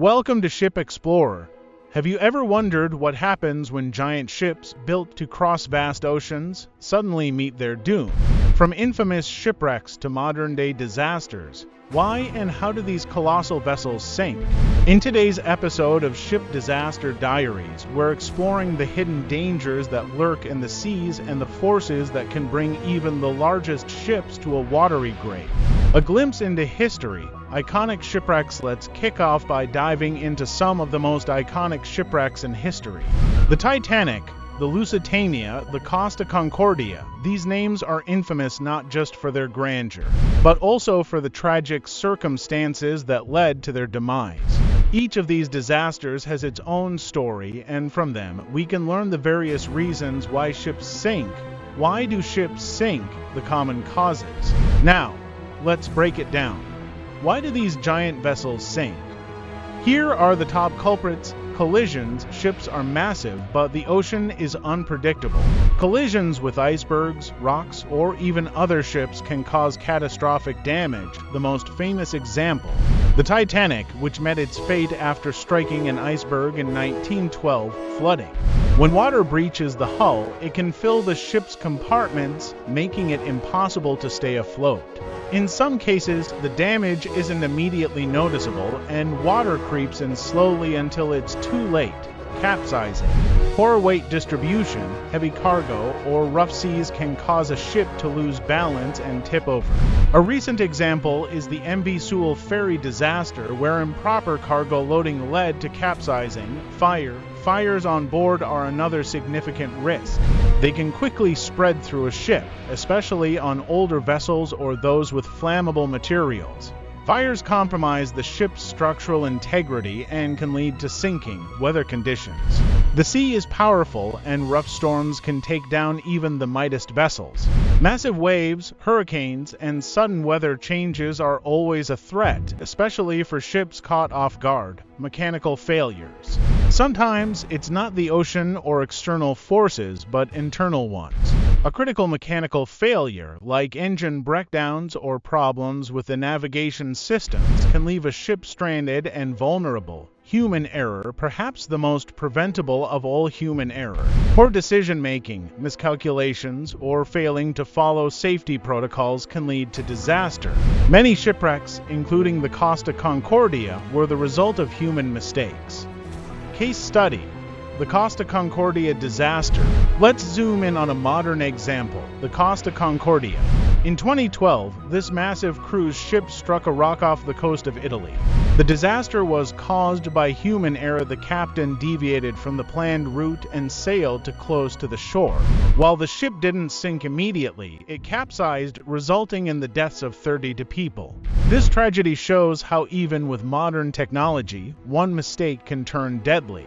Welcome to Ship Explorer. Have you ever wondered what happens when giant ships built to cross vast oceans suddenly meet their doom? From infamous shipwrecks to modern-day disasters, why and how do these colossal vessels sink? In today's episode of Ship Disaster Diaries, we're exploring the hidden dangers that lurk in the seas and the forces that can bring even the largest ships to a watery grave. A glimpse into history, iconic shipwrecks. Let's kick off by diving into some of the most iconic shipwrecks in history. The Titanic, the Lusitania, the Costa Concordia. These names are infamous not just for their grandeur, but also for the tragic circumstances that led to their demise. Each of these disasters has its own story, and from them we can learn the various reasons why ships sink. Why do ships sink? The common causes. Now, let's break it down. Why do these giant vessels sink? Here are the top culprits. Collisions. Ships are massive, but the ocean is unpredictable. Collisions with icebergs, rocks, or even other ships can cause catastrophic damage. The most famous example, the Titanic, which met its fate after striking an iceberg in 1912, flooding. When water breaches the hull, it can fill the ship's compartments, making it impossible to stay afloat. In some cases, the damage isn't immediately noticeable, and water creeps in slowly until it's too late. Capsizing. Poor weight distribution, heavy cargo, or rough seas can cause a ship to lose balance and tip over. A recent example is the MV Sewell ferry disaster, where improper cargo loading led to capsizing. Fires on board are another significant risk. They can quickly spread through a ship, especially on older vessels or those with flammable materials. Fires compromise the ship's structural integrity and can lead to sinking. Weather conditions. The sea is powerful, and rough storms can take down even the mightiest vessels. Massive waves, hurricanes, and sudden weather changes are always a threat, especially for ships caught off guard. Mechanical failures. Sometimes it's not the ocean or external forces, but internal ones. A critical mechanical failure, like engine breakdowns or problems with the navigation systems, can leave a ship stranded and vulnerable. Human error, perhaps the most preventable of all human error. Poor decision-making, miscalculations, or failing to follow safety protocols can lead to disaster. Many shipwrecks, including the Costa Concordia, were the result of human mistakes. Case study. The Costa Concordia disaster. Let's zoom in on a modern example, the Costa Concordia. In 2012, this massive cruise ship struck a rock off the coast of Italy. The disaster was caused by human error. The captain deviated from the planned route and sailed too close to the shore. While the ship didn't sink immediately, it capsized, resulting in the deaths of 32 people. This tragedy shows how even with modern technology, one mistake can turn deadly.